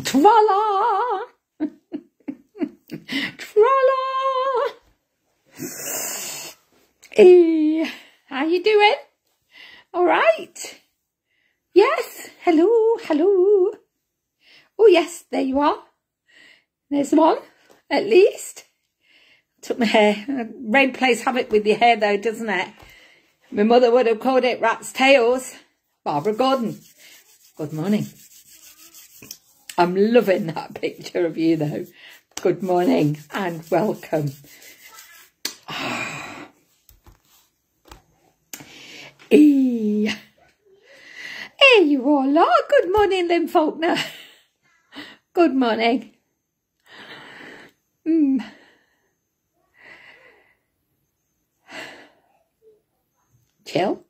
Tra-la! Tra-la! Hey, how you doing? All right? Yes, hello, hello. Oh yes, there you are. There's one, at least. Took my hair. Rain plays havoc with your hair though, doesn't it? My mother would have called it rat's tails. Barbara Gordon. Good morning. I'm loving that picture of you though. Good morning and welcome. Hey, here you all are. Good morning, Lynn Faulkner. Good morning. Chill.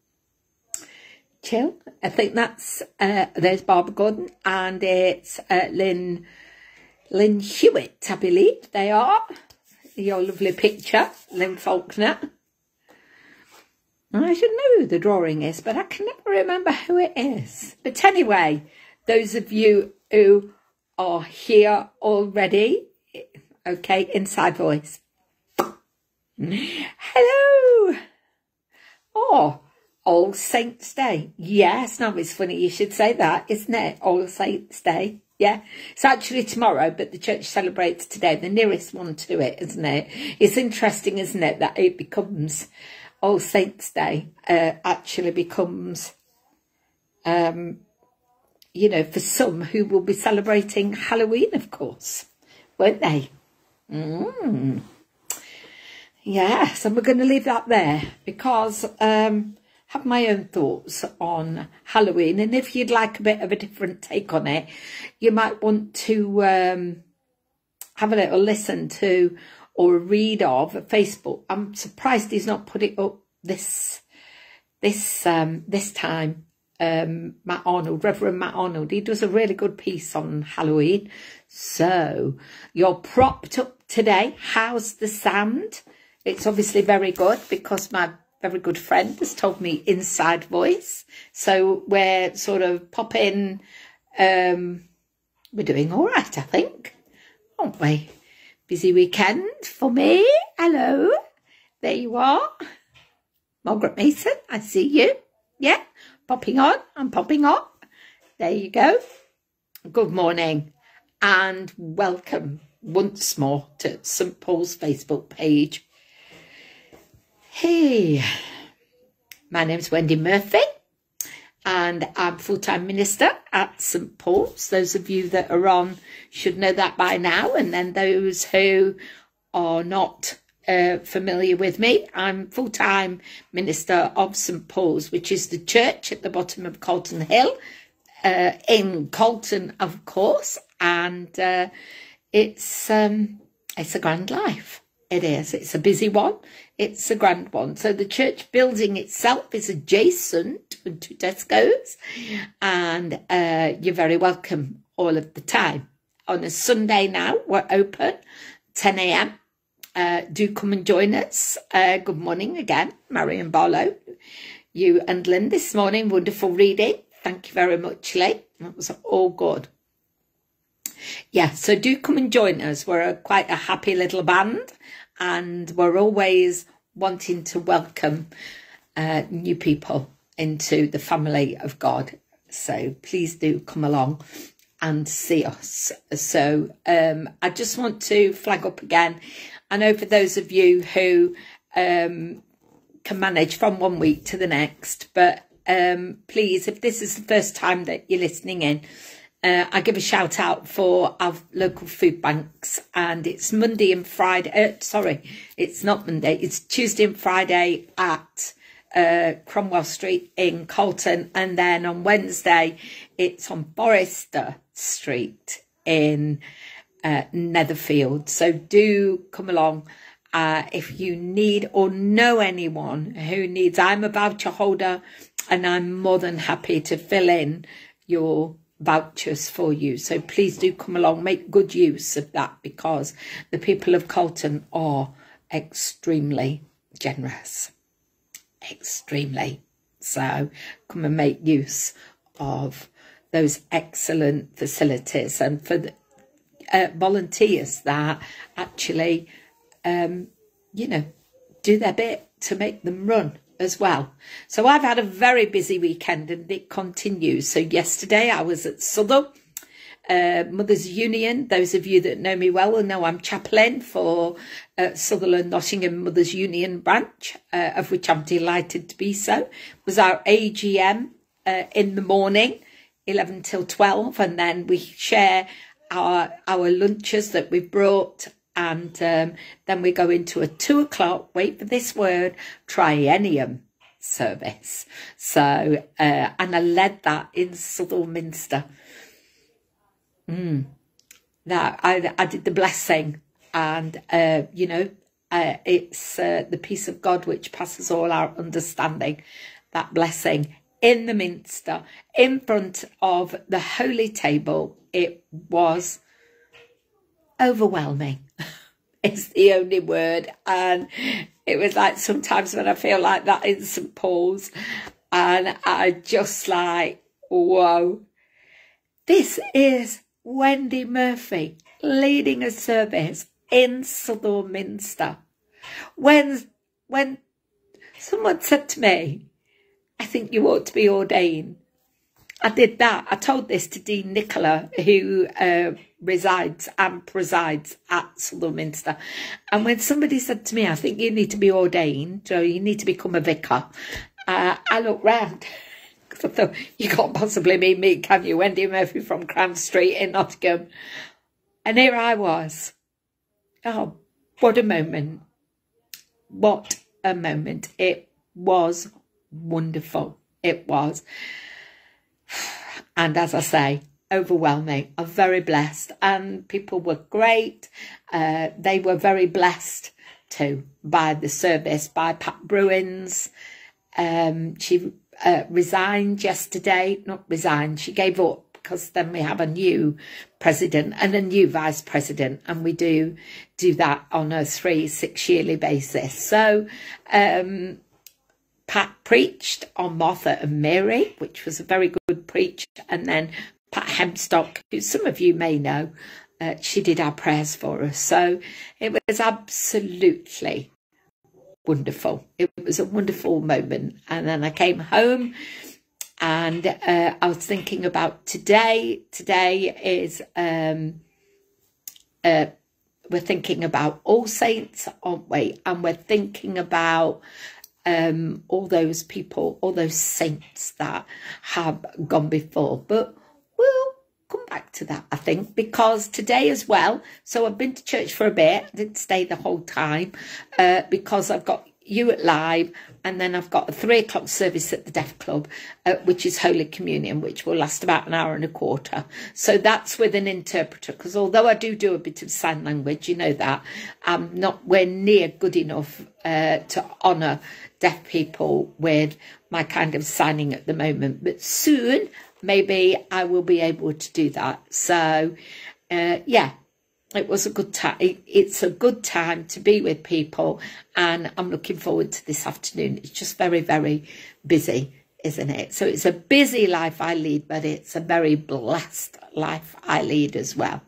I think that's, there's Barbara Gordon and it's Lynn Hewitt, I believe they are. Your lovely picture, Lynn Faulkner. I should know who the drawing is, but I can never remember who it is. But anyway, those of you who are here already, okay, inside voice. Hello. Oh, All Saints Day. Yes, now it's funny you should say that, isn't it? All Saints Day. Yeah, it's actually tomorrow, but the church celebrates today, the nearest one to it, isn't it? It's interesting, isn't it, that it becomes All Saints Day, actually becomes, you know, for some who will be celebrating Halloween, of course, won't they? Yes, and we're going to leave that there because have my own thoughts on Halloween, and if you'd like a bit of a different take on it, you might want to have a little listen to or read of Facebook. I'm surprised he's not put it up this time. Matt Arnold, Reverend Matt Arnold, he does a really good piece on Halloween. So you're propped up today. How's the sound? It's obviously very good because my very good friend has told me inside voice. So we're sort of popping, we're doing all right, I think, aren't we? Busy weekend for me. Hello, there you are. Margaret Mason, I see you. Yeah, popping on, I'm popping up. There you go. Good morning and welcome once more to St. Paul's Facebook page. Hey, my name's Wendy Murphy and I'm full-time minister at St. Paul's. Those of you that are on should know that by now, and then those who are not familiar with me, I'm full-time minister of St. Paul's, which is the church at the bottom of Colton Hill, in Colton, of course, and it's a grand life. It is. It's a busy one. It's a grand one. So the church building itself is adjacent to Tesco's, and you're very welcome all of the time. On a Sunday now, we're open, 10 a.m. Do come and join us. Good morning again, Marion Barlow. You and Lynn this morning, wonderful reading. Thank you very much, Lee. That was all good. Yeah, so do come and join us. We're quite a happy little band and we're always wanting to welcome new people into the family of God. So please do come along and see us. So I just want to flag up again. I know for those of you who can manage from one week to the next, but please, if this is the first time that you're listening in, I give a shout out for our local food banks, and it's Monday and Friday. Sorry, it's not Monday. It's Tuesday and Friday at Cromwell Street in Colton, and then on Wednesday it's on Forrester Street in Netherfield. So do come along if you need or know anyone who needs. I'm a voucher holder, and I'm more than happy to fill in your vouchers for you. So please do come along, make good use of that, because the people of Colton are extremely generous. Extremely. So come and make use of those excellent facilities, and for the volunteers that actually, you know, do their bit to make them run as well. So I've had a very busy weekend, and it continues. So yesterday I was at Southall Mothers Union. Those of you that know me well will know I'm chaplain for Southall and Nottingham Mothers Union branch, of which I'm delighted to be so. It was our AGM in the morning, 11 till 12, and then we share our lunches that we've brought, and then we go into a 2 o'clock, wait for this word, triennium service. So, and I led that in Southall Minster. That I did the blessing, and you know, it's the peace of God which passes all our understanding. That blessing in the Minster, in front of the holy table, it was overwhelming. It's the only word. And it was like sometimes when I feel like that in St. Paul's, and I just like, whoa, this is Wendy Murphy leading a service in Southall Minster. When someone said to me, I think you ought to be ordained, I did that. I told this to Dean Nicola, who resides and presides at Southall Minster. And when somebody said to me, I think you need to be ordained, or you need to become a vicar, I looked round. I thought, you can't possibly mean me, can you? Wendy Murphy from Crown Street in Nottingham. And here I was. Oh, what a moment. What a moment. It was wonderful. It was. And as I say, overwhelming. I'm very blessed. And people were great. They were very blessed too by the service, by Pat Bruins. She resigned yesterday. Not resigned, she gave up, because then we have a new president and a new vice president, and we do that on a 3-6 yearly basis. So Pat preached on Martha and Mary, which was a very good preach, and then Pat Hemstock, who some of you may know, she did our prayers for us. So it was absolutely wonderful. It was a wonderful moment. And then I came home, and I was thinking about today. Today is we're thinking about All Saints, aren't we? And we're thinking about all those people, all those saints that have gone before. But we'll come back to that, I think, because today as well, so I've been to church for a bit. I didn't stay the whole time because I've got you at Live, and then I've got a 3 o'clock service at the Deaf Club, which is Holy Communion, which will last about an hour and a quarter. So that's with an interpreter, because although I do a bit of sign language, you know that, I'm nowhere near good enough to honour deaf people with my kind of signing at the moment. But soon, maybe I will be able to do that. So, yeah. It was a good time. It's a good time to be with people, and I'm looking forward to this afternoon. It's just very, very busy, isn't it? So it's a busy life I lead, but it's a very blessed life I lead as well,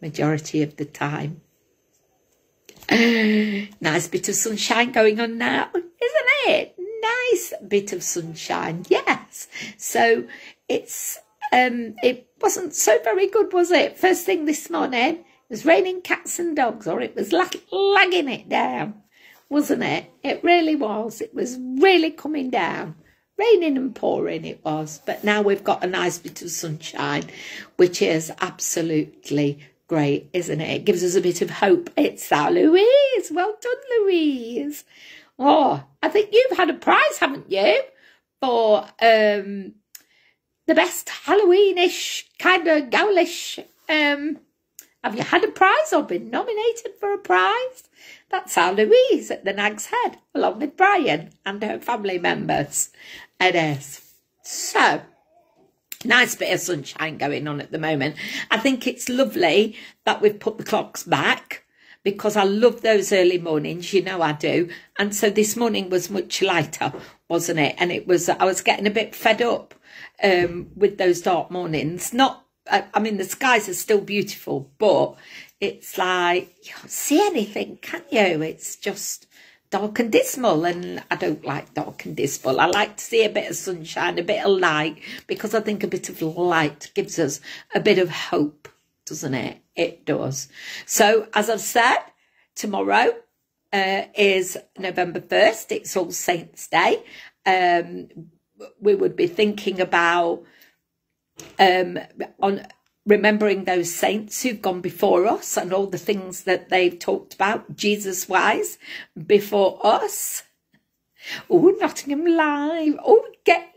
majority of the time. Nice bit of sunshine going on now, isn't it? Nice bit of sunshine, yes. So it's it wasn't so very good, was it? First thing this morning, it was raining cats and dogs, or it was lagging it down, wasn't it? It really was. It was really coming down. Raining and pouring it was. But now we've got a nice bit of sunshine, which is absolutely great, isn't it? It gives us a bit of hope. It's our Louise. Well done, Louise. Oh, I think you've had a prize, haven't you? For the best Halloweenish, kind of ghoulish. Have you had a prize or been nominated for a prize? That's our Louise at the Nag's Head, along with Brian and her family members. It is. So, nice bit of sunshine going on at the moment. I think it's lovely that we've put the clocks back, because I love those early mornings, you know I do. And so this morning was much lighter, wasn't it? And I was getting a bit fed up with those dark mornings. I mean, the skies are still beautiful, but it's like, you can't see anything, can you? It's just dark and dismal, and I don't like dark and dismal. I like to see a bit of sunshine, a bit of light, because I think a bit of light gives us a bit of hope, doesn't it? It does. So, as I've said, tomorrow is November 1st. It's All Saints' Day. We would be thinking about on remembering those saints who've gone before us and all the things that they've talked about Jesus-wise before us. Oh, Nottingham Live. Oh, get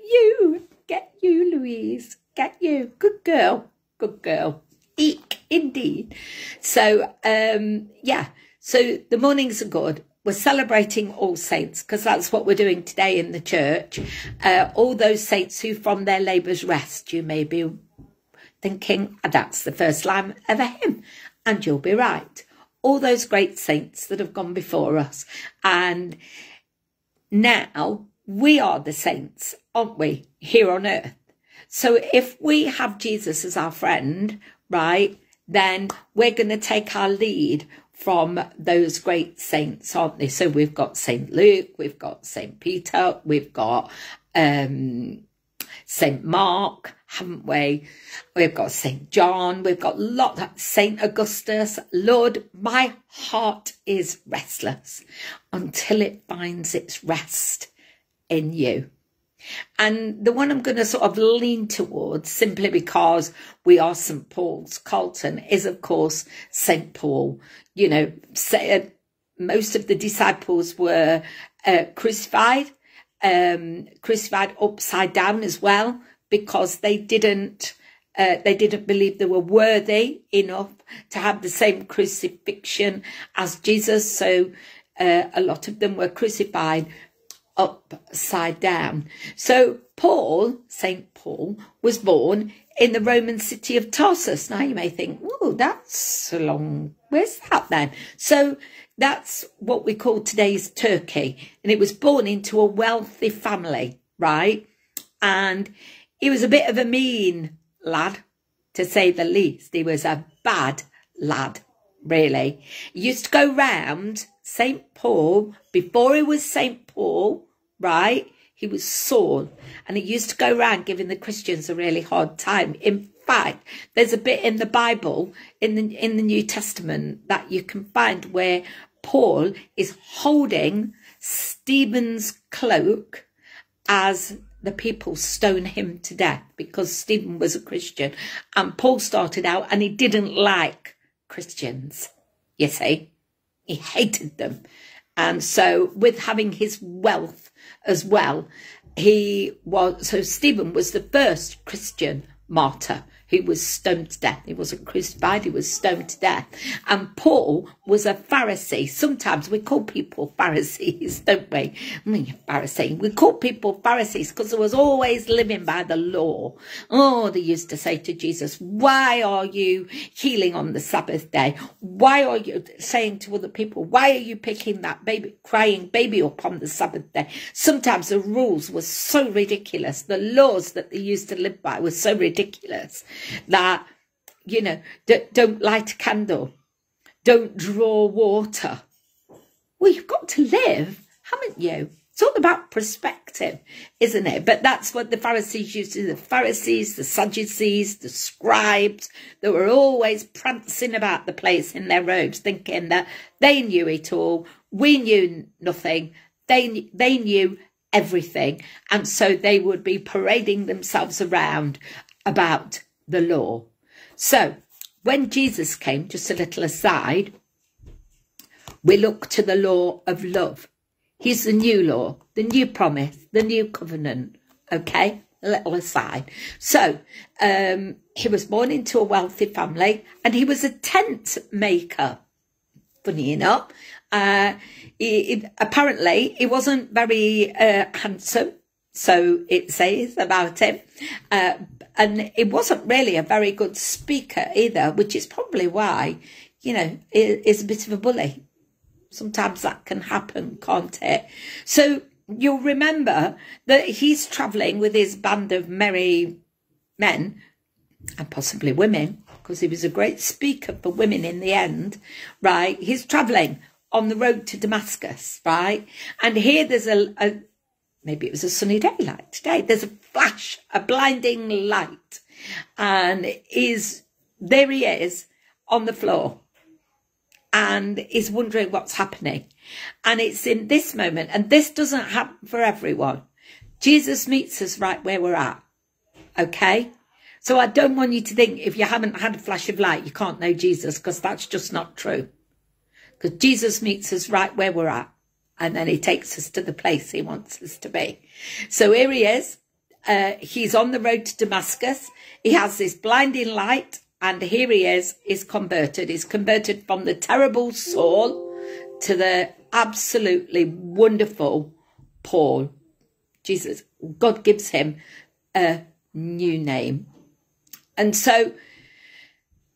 you, Louise, get you. Good girl, good girl. Eek, indeed. So, yeah, so the mornings are good. We're celebrating All Saints because that's what we're doing today in the church. All those saints who from their labours rest. You may be thinking, that's the first line of a hymn, and you'll be right. All those great saints that have gone before us. And now we are the saints, aren't we, here on earth? So if we have Jesus as our friend, right, then we're going to take our lead from those great saints, aren't they? So we've got St. Luke, we've got St. Peter, we've got St. Mark, haven't we? We've got St. John, we've got St. Augustus. Lord, my heart is restless until it finds its rest in you. And the one I'm going to sort of lean towards, simply because we are St. Paul's, Carlton, is of course St. Paul. You know, most of the disciples were crucified upside down as well, because they didn't believe they were worthy enough to have the same crucifixion as Jesus. So a lot of them were crucified upside down. So Paul, St. Paul, was born in the Roman city of Tarsus. Now you may think, oh, that's a long, where's that then? So that's what we call today's Turkey. And it was born into a wealthy family, right? And he was a bit of a mean lad, to say the least. He was a bad lad, really. He used to go round St. Paul, before he was St. Paul, right? He was Saul, and he used to go around giving the Christians a really hard time. In fact, there's a bit in the Bible, in the New Testament, that you can find where Paul is holding Stephen's cloak as the people stone him to death, because Stephen was a Christian, and Paul started out and he didn't like Christians, you see. He hated them. And so with having his wealth as well, so Stephen was the first Christian martyr who was stoned to death. He wasn't crucified, he was stoned to death. And Paul was a Pharisee. Sometimes we call people Pharisees, don't we? I mean, Pharisee. We call people Pharisees because they was always living by the law. Oh, they used to say to Jesus, why are you healing on the Sabbath day? Why are you saying to other people, why are you picking that baby, crying baby up on the Sabbath day? Sometimes the rules were so ridiculous. The laws that they used to live by were so ridiculous that, you know, don't light a candle, don't draw water. Well, you've got to live, haven't you? It's all about perspective, isn't it? But that's what the Pharisees used to do. The Pharisees, the Sadducees, the scribes, they were always prancing about the place in their robes, thinking that they knew it all. We knew nothing. They knew everything. And so they would be parading themselves around about the law. So when Jesus came, just a little aside, we look to the law of love. He's the new law, the new promise, the new covenant. Okay, a little aside. So he was born into a wealthy family, and he was a tent maker. Funny enough, apparently he wasn't very handsome, so it says about him. And he wasn't really a very good speaker either, which is probably why, you know, is a bit of a bully. Sometimes that can happen, can't it? So you'll remember that he's travelling with his band of merry men and possibly women, because he was a great speaker for women in the end, right? He's travelling on the road to Damascus, right? And here there's maybe it was a sunny day like today. There's a flash, a blinding light. And there he is on the floor. And is wondering what's happening. And it's in this moment, and this doesn't happen for everyone. Jesus meets us right where we're at, okay? So I don't want you to think if you haven't had a flash of light, you can't know Jesus, because that's just not true. Because Jesus meets us right where we're at, and then he takes us to the place he wants us to be. So here he is. He's on the road to Damascus. He has this blinding light. And here he is converted. He's converted from the terrible Saul to the absolutely wonderful Paul. Jesus, God gives him a new name. And so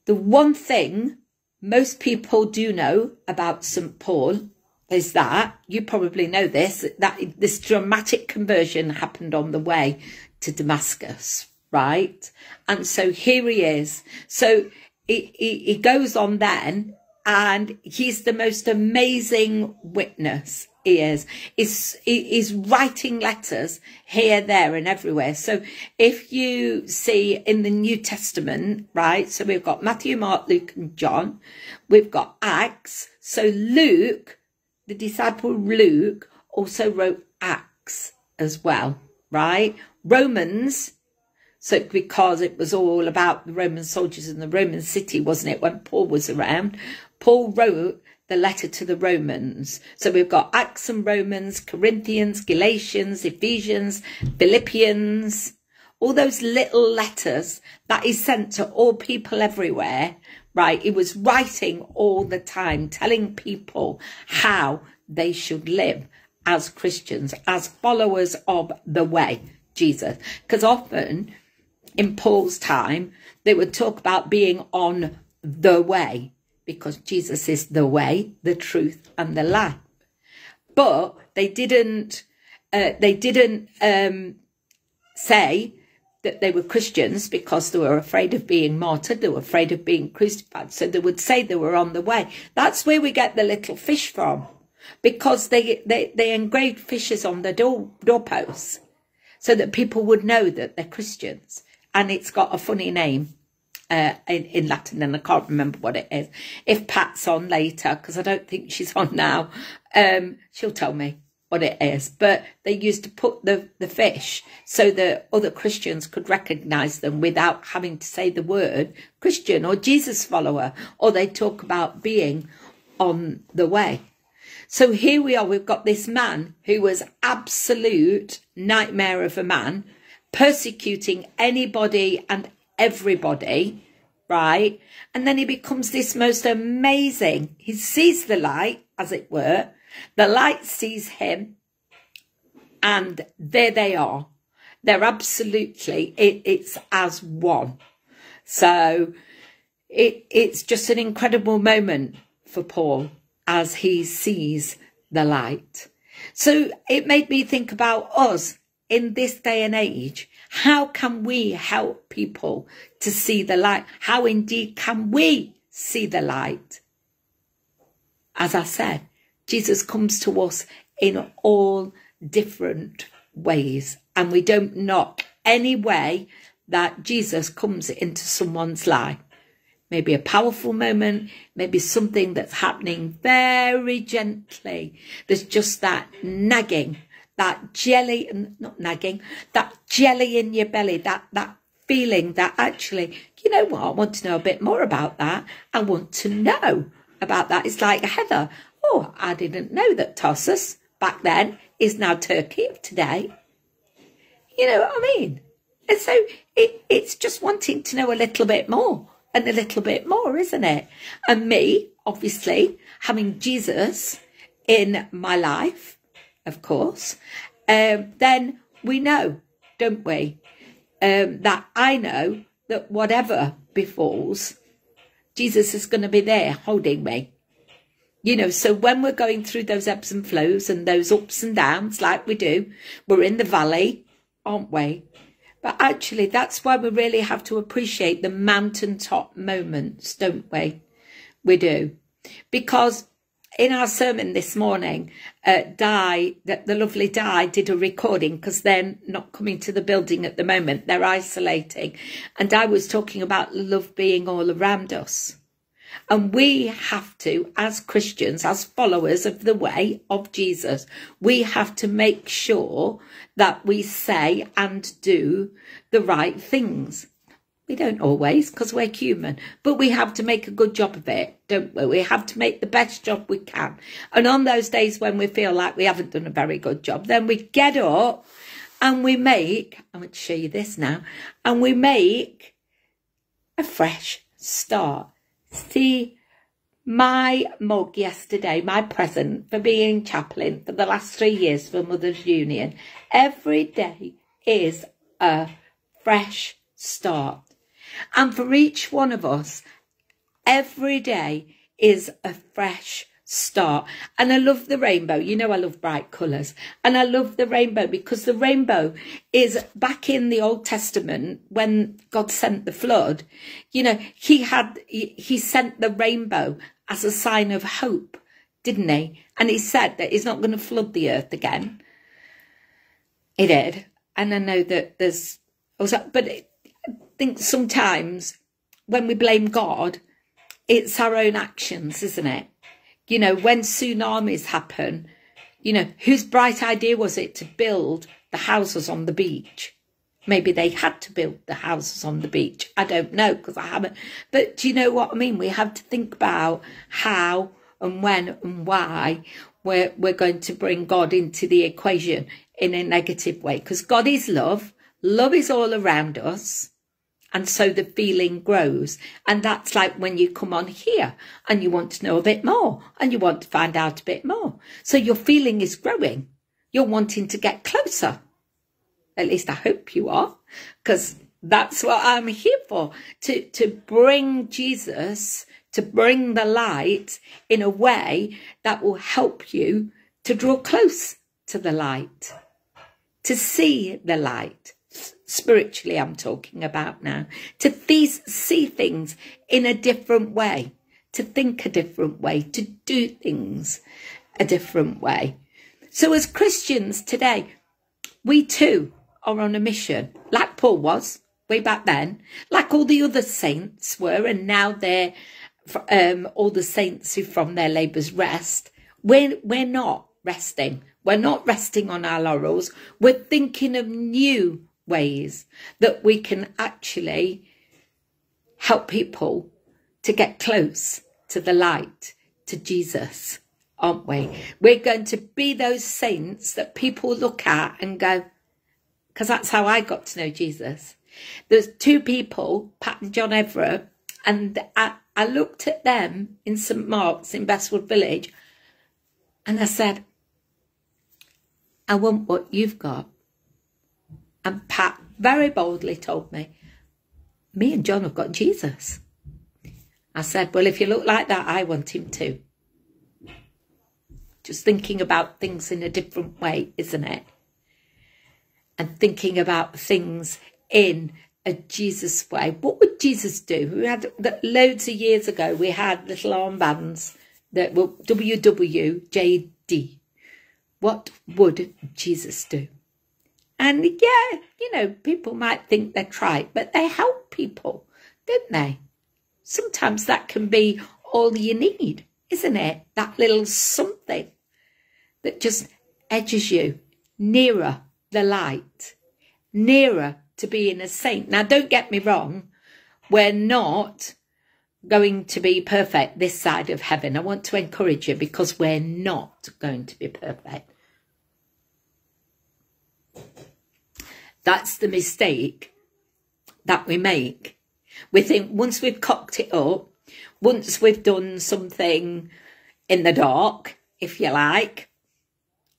the one thing most people do know about St. Paul is that, you probably know this, that this dramatic conversion happened on the way to Damascus. Right? And so here he is. So he goes on then, and he's the most amazing witness. He is. He's writing letters here, there and everywhere. So if you see in the New Testament, right, so we've got Matthew, Mark, Luke and John. We've got Acts. So Luke, the disciple Luke, also wrote Acts as well, right? Romans, so because it was all about the Roman soldiers in the Roman city, wasn't it, when Paul was around? Paul wrote the letter to the Romans. So we've got Acts and Romans, Corinthians, Galatians, Ephesians, Philippians, all those little letters that he sent to all people everywhere, right? He was writing all the time, telling people how they should live as Christians, as followers of the way, Jesus. Because often in Paul's time, they would talk about being on the way, because Jesus is the way, the truth and the life. But they didn't say that they were Christians because they were afraid of being martyred, they were afraid of being crucified. So they would say they were on the way. That's where we get the little fish from, because they engraved fishes on the doorposts so that people would know that they're Christians. And it's got a funny name in Latin, and I can't remember what it is. If Pat's on later, because I don't think she's on now, she'll tell me what it is. But they used to put the fish so that other Christians could recognise them without having to say the word Christian or Jesus follower, or they talk about being on the way. So here we are, we've got this man who was absolute nightmare of a man, persecuting anybody and everybody, right? And then he becomes this most amazing, he sees the light, as it were, the light sees him, and there they are. They're absolutely, it's as one. So it's just an incredible moment for Paul as he sees the light. So it made me think about us in this day and age. How can we help people to see the light? How indeed can we see the light? As I said, Jesus comes to us in all different ways, and we don't knock any way that Jesus comes into someone's life. Maybe a powerful moment, maybe something that's happening very gently. There's just that nagging, that jelly, not nagging, that jelly in your belly, that feeling that actually, you know what, I want to know a bit more about that. I want to know about that. It's like Heather. Oh, I didn't know that Tarsus back then is now Turkey of today. You know what I mean? And so it's just wanting to know a little bit more. And a little bit more, isn't it? And me, obviously, having Jesus in my life, of course, then we know, don't we, that I know that whatever befalls, Jesus is going to be there holding me. You know, so when we're going through those ebbs and flows and those ups and downs like we do, we're in the valley, aren't we? But actually, that's why we really have to appreciate the mountaintop moments, don't we? We do. Because in our sermon this morning, the lovely Di did a recording because they're not coming to the building at the moment. They're isolating. And Di was talking about love being all around us. And we have to, as Christians, as followers of the way of Jesus, we have to make sure that we say and do the right things. We don't always, because we're human, but we have to make a good job of it, don't we? We have to make the best job we can. And on those days when we feel like we haven't done a very good job, then we get up and we make, I'm going to show you this now, and we make a fresh start. See, my mug yesterday, my present for being chaplain for the last 3 years for Mothers Union, every day is a fresh start. And for each one of us, every day is a fresh start. And I love the rainbow. You know, I love bright colours. And I love the rainbow because the rainbow is back in the Old Testament when God sent the flood. You know, he sent the rainbow as a sign of hope, didn't he? And he said that he's not going to flood the earth again. He did. And I know that there's also, but I think sometimes when we blame God, it's our own actions, isn't it? You know, when tsunamis happen, you know, whose bright idea was it to build the houses on the beach? Maybe they had to build the houses on the beach. I don't know because I haven't. But do you know what I mean? We have to think about how and when and why we're going to bring God into the equation in a negative way. Because God is love. Love is all around us. And so the feeling grows. And that's like when you come on here and you want to know a bit more and you want to find out a bit more. So your feeling is growing. You're wanting to get closer. At least I hope you are, because that's what I'm here for, to bring Jesus, to bring the light in a way that will help you to draw close to the light, to see the light. Spiritually, I'm talking about now, to see things in a different way, to think a different way, to do things a different way. So as Christians today, we too are on a mission, like Paul was way back then, like all the other saints were, and now they're all the saints who from their labours rest. We're not resting. We're not resting on our laurels. We're thinking of new ways that we can actually help people to get close to the light, to Jesus, aren't we? We're going to be those saints that people look at and go, because that's how I got to know Jesus. There's two people, Pat and John Everett, and I looked at them in St Mark's in Bestwood Village and I said, I want what you've got. And Pat very boldly told me, me and John have got Jesus. I said, well, if you look like that, I want him too. Just thinking about things in a different way, isn't it? And thinking about things in a Jesus way. What would Jesus do? We had loads of years ago, we had little armbands that were WWJD. What would Jesus do? And yeah, you know, people might think they're trite, but they help people, don't they? Sometimes that can be all you need, isn't it? That little something that just edges you nearer the light, nearer to being a saint. Now, don't get me wrong. We're not going to be perfect this side of heaven. I want to encourage you because we're not going to be perfect. That's the mistake that we make. We think once we've cocked it up, once we've done something in the dark, if you like,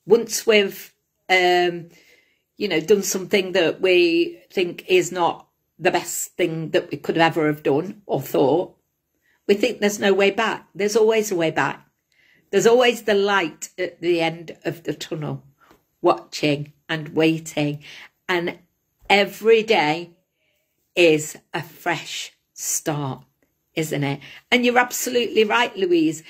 once we've, you know, done something that we think is not the best thing that we could ever have done or thought, We think there's no way back. There's always a way back. There's always the light at the end of the tunnel, watching and waiting. And every day is a fresh start, isn't it? And you're absolutely right, Louise.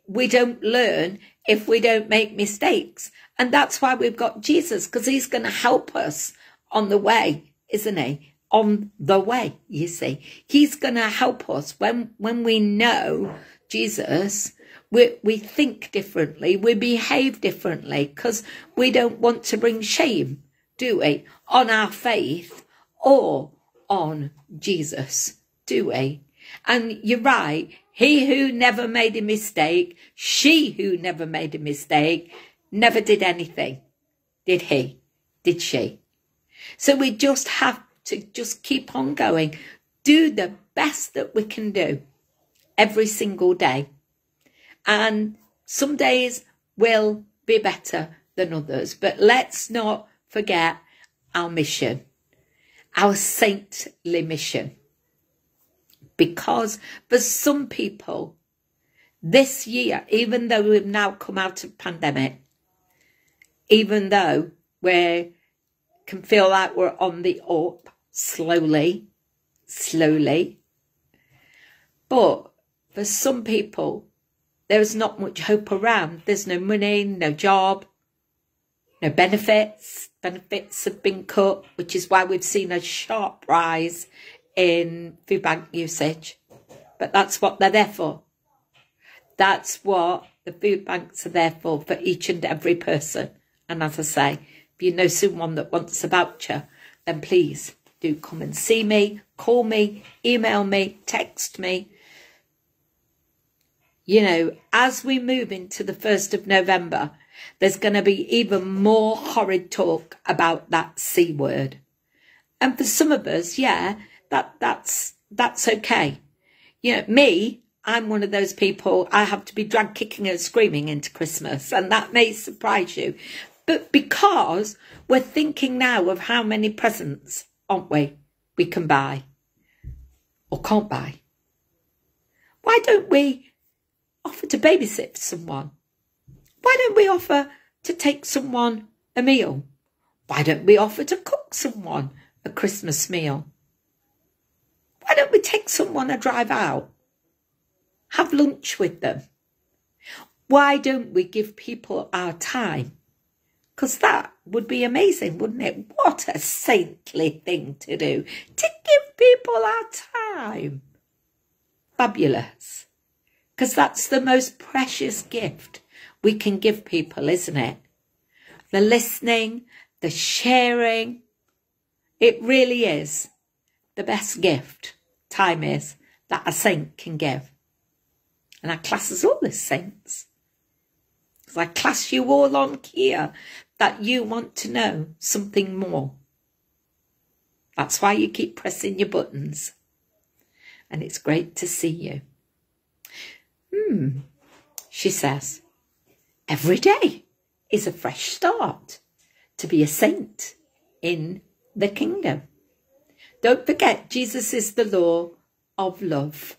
We don't learn if we don't make mistakes. And that's why we've got Jesus, because he's going to help us on the way, isn't he? On the way, you see. He's going to help us when we know Jesus. We think differently, we behave differently, because we don't want to bring shame, do we, on our faith or on Jesus, do we? And you're right, he who never made a mistake, she who never made a mistake, never did anything, did he, did she? So we just have to just keep on going, do the best that we can do every single day. And some days will be better than others. But let's not forget our mission, our saintly mission. Because for some people, this year, even though we've now come out of pandemic, even though we can feel like we're on the up slowly, but for some people, there's not much hope around. There's no money, no job, no benefits. Benefits have been cut, which is why we've seen a sharp rise in food bank usage. But that's what they're there for. That's what the food banks are there for each and every person. And as I say, if you know someone that wants a voucher, then please do come and see me, call me, email me, text me. You know, as we move into the 1st of November, there's going to be even more horrid talk about that C word. And for some of us, yeah, that's okay. You know, me, I'm one of those people, I have to be dragged kicking and screaming into Christmas. And that may surprise you. But because we're thinking now of how many presents, aren't we can buy or can't buy. Why don't we offer to babysit someone? Why don't we offer to take someone a meal? Why don't we offer to cook someone a Christmas meal? Why don't we take someone a drive out? Have lunch with them? Why don't we give people our time? Because that would be amazing, wouldn't it? What a saintly thing to do, to give people our time. Fabulous. Because that's the most precious gift we can give people, isn't it? The listening, the sharing. It really is the best gift, time is, that a saint can give. And I class us all as saints. Because I class you all on here that you want to know something more. That's why you keep pressing your buttons. And it's great to see you. She says, every day is a fresh start to be a saint in the kingdom. Don't forget, Jesus is the law of love.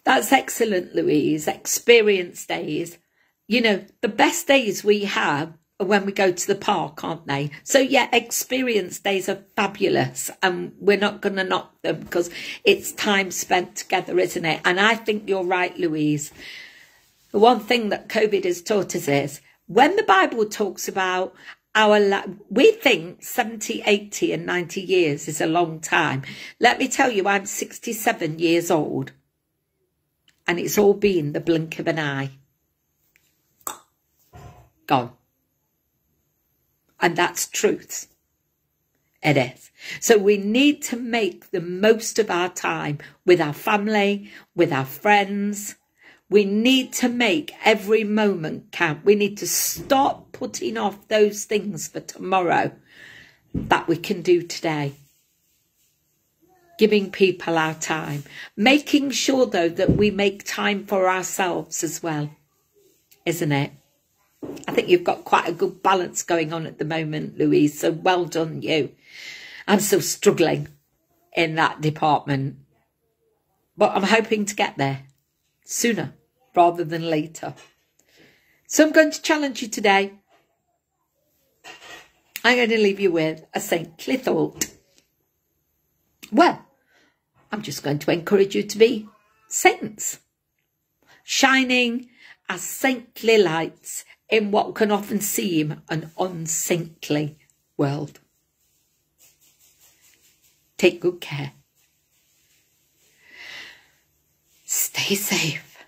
That's excellent, Louise. Experience days. You know, the best days we have are when we go to the park, aren't they? So, yeah, experience days are fabulous. And we're not going to knock them because it's time spent together, isn't it? And I think you're right, Louise. The one thing that COVID has taught us is when the Bible talks about we think 70, 80 and 90 years is a long time. Let me tell you, I'm 67 years old. And it's all been the blink of an eye. Gone. And that's truth. It is. So we need to make the most of our time with our family, with our friends. We need to make every moment count. We need to stop putting off those things for tomorrow that we can do today. Giving people our time. Making sure, though, that we make time for ourselves as well. Isn't it? I think you've got quite a good balance going on at the moment, Louise, so well done you. I'm still struggling in that department, but I'm hoping to get there sooner rather than later. So I'm going to challenge you today. I'm going to leave you with a saintly thought. Well, I'm just going to encourage you to be saints, shining as saintly lights in what can often seem an unsaintly world. Take good care. Stay safe.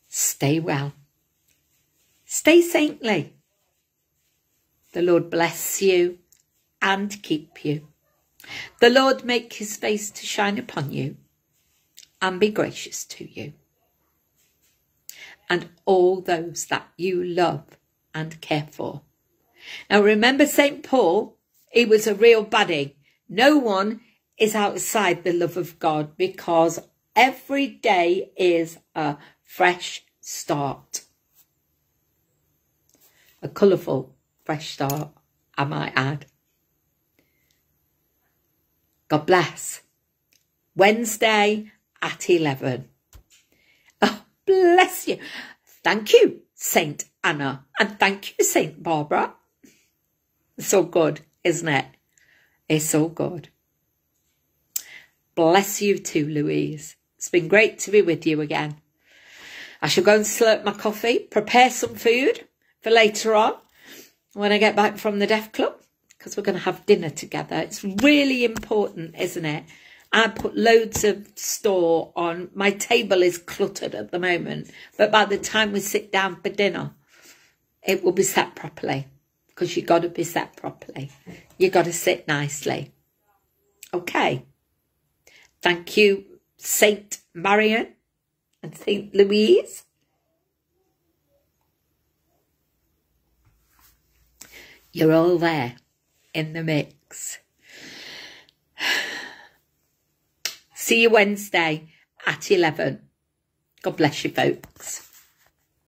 Stay well. Stay saintly. The Lord bless you and keep you. The Lord make his face to shine upon you and be gracious to you. And all those that you love and care for. Now remember St. Paul, he was a real baddie. No one is outside the love of God because every day is a fresh start. A colourful fresh start, I might add. God bless. Wednesday at 11. Oh, bless you. Thank you, Saint Anna. And thank you, Saint Barbara. So good, isn't it? It's so good. Bless you too, Louise. It's been great to be with you again. I shall go and slurp my coffee, prepare some food for later on when I get back from the Deaf Club, because we're going to have dinner together. It's really important, isn't it? I put loads of store on. My table is cluttered at the moment, but by the time we sit down for dinner, it will be set properly, because you've got to be set properly. You've got to sit nicely. Okay. Thank you, Saint Marion and Saint Louise. You're all there in the mix. See you Wednesday at 11. God bless you, folks.